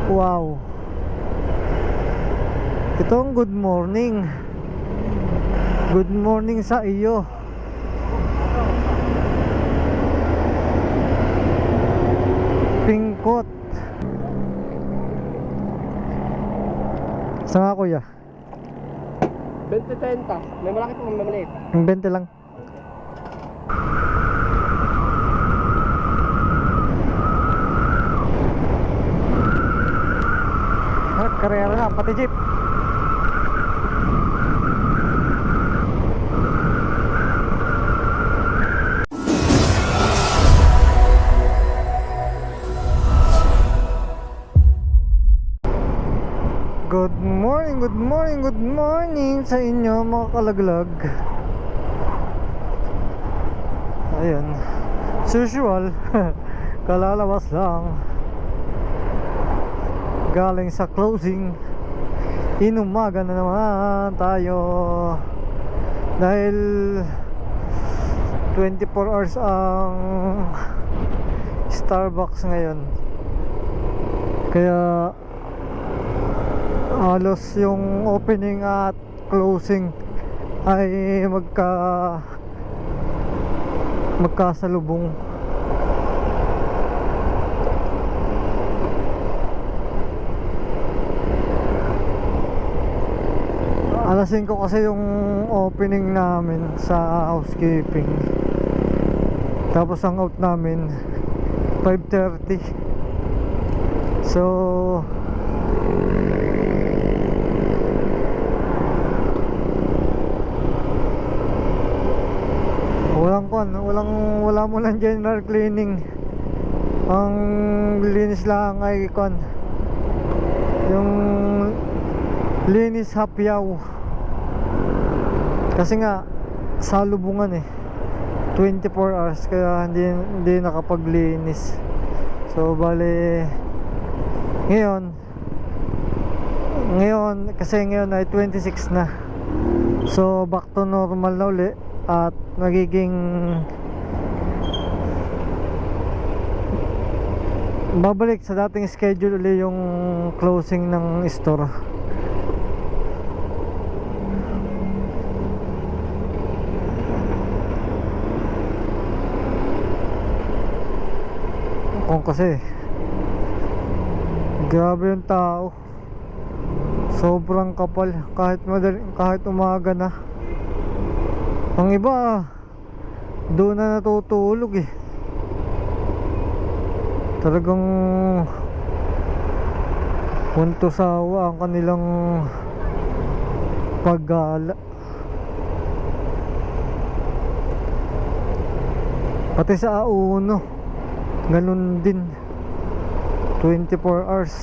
Wow. Itong good morning. Good morning sa iyo. Pingkot. Saan nga kuya? 20-30. May malaki po, may maliit. Yung 20 lang. Karera na, pati jeep. Good morning sa inyo mga kalaglag. Ayun, as usual, kalalabas lang galing sa closing. Inumaga na naman tayo dahil 24 hours ang Starbucks ngayon, kaya halos yung opening at closing ay magkasalubong. Alas 5 kasi yung opening namin sa housekeeping, tapos ang out namin 5:30. So wala mo lang general cleaning. Ang linis lang ay yung linis hapyaw, kasi nga salubungan 24 hours, kaya hindi nakapaglinis. So bale ngayon kasi ngayon ay 26 na, so back to normal na uli, at magiging babalik sa dating schedule uli yung closing ng store. Kung kasi grabe yung tao, sobrang kapal kahit umaga na. Ang iba doon na natutulog Talagang punto sawa ang kanilang paggala. Pati sa A1 ganun din, 24 hours.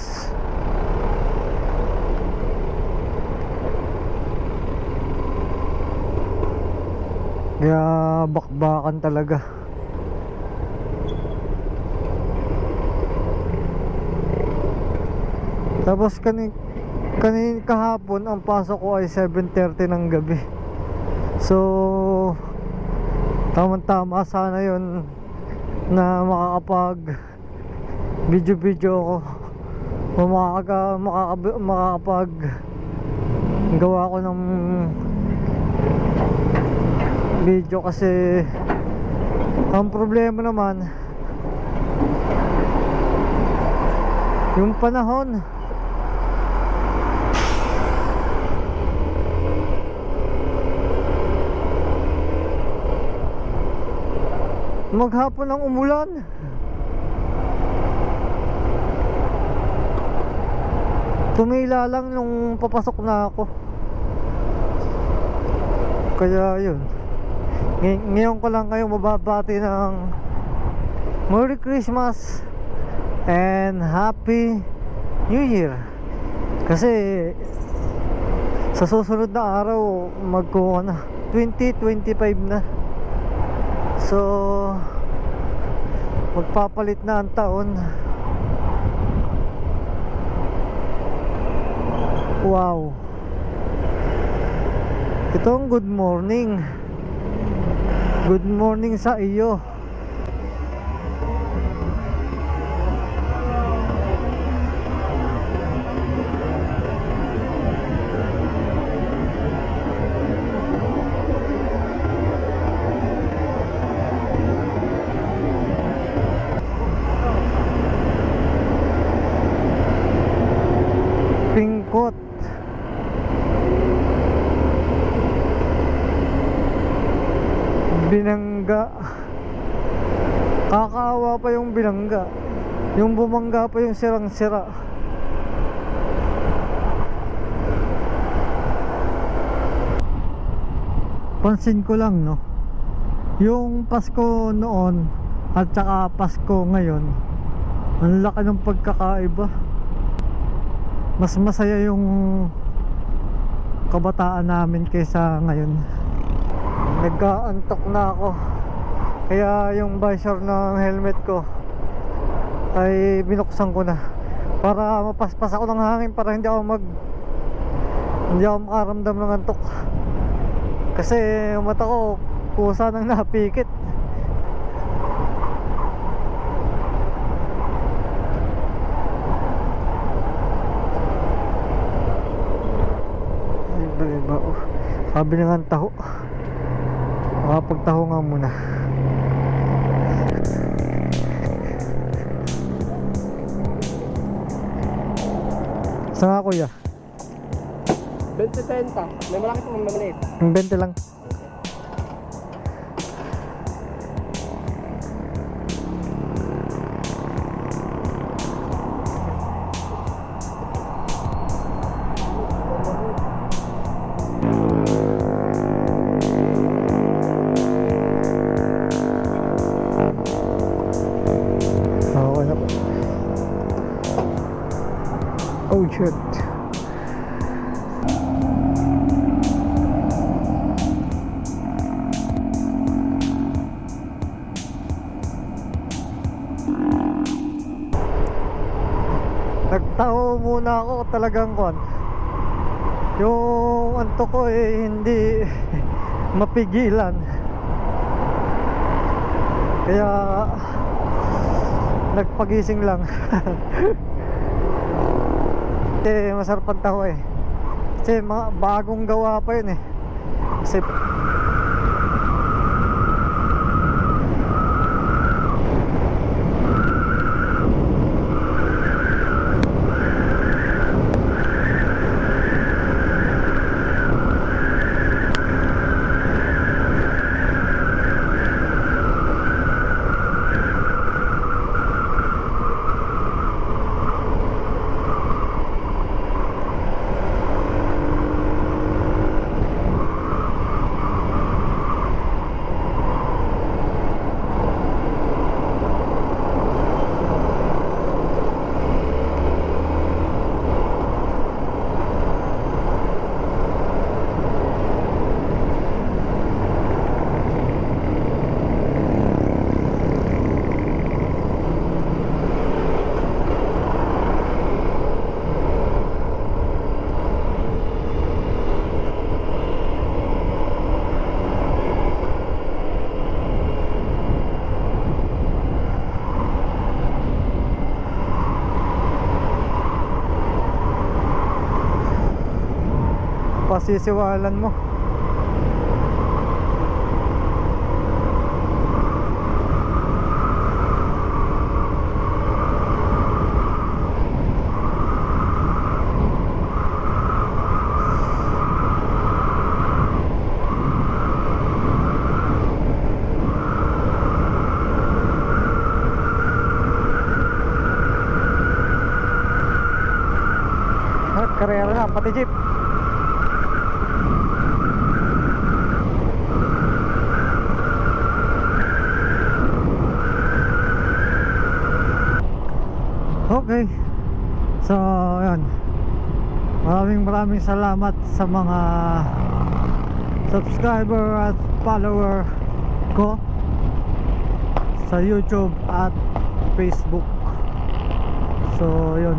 Kaya bakbakan talaga. Tapos kahapon ang pasok ko ay 7:30 ng gabi. So tamang-tama sana yun na makakapag video ako, o makakapag gawa ko ng video, kasi ang problema naman yung panahon. Maghapon ang umulan, tumila lang nung papasok na ako, kaya yun. Ngayon ko lang kayo mababati ng Merry Christmas and Happy New Year, kasi sa susunod na araw magkuha na 2025 na. So magpapalit na ang taon. Wow. Itong good morning. Good morning sa iyo. Takot. Binangga. Kakaawa pa yung binangga. Yung bumangga pa yung sirang-sira. Pansin ko lang, no, yung Pasko noon at saka Pasko ngayon, ang laki ng pagkakaiba. Mas masaya yung kabataan namin kaysa ngayon. Nagkaantok na ako, kaya yung visor ng helmet ko ay binuksan ko na para mapaspas ako ng hangin, para hindi ako makaramdam ng antok. Kasi yung mata ko kusa nang napikit. Iba-iba. Sabi na nga ang taho. Makapagtaho nga muna. Saan nga kuya? 20-30. May malaki po, may maliit. Yung 20 lang. Okay na po. Oh shit. Nagtaho muna ako, talagang kon. Yung antok ko hindi mapigilan. Kaya nagpagising lang. Kasi masarap ang taho eh. Kasi mga bagong gawa pa yun eh. Kasi pasisiwalan mo. Karera na, pati jeep. Okay. So, ayan. Maraming salamat sa mga subscriber at follower ko sa YouTube at Facebook. So, yun.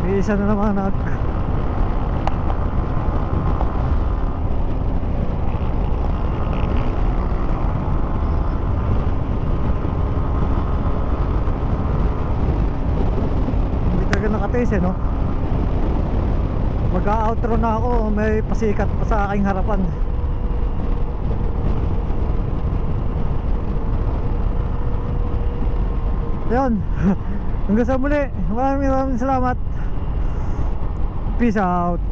May isa na naman nakatays no? Mag-outro na ako, may pasikat pa sa aking harapan. Yun. Hanggang sa muli, maraming salamat. Peace out.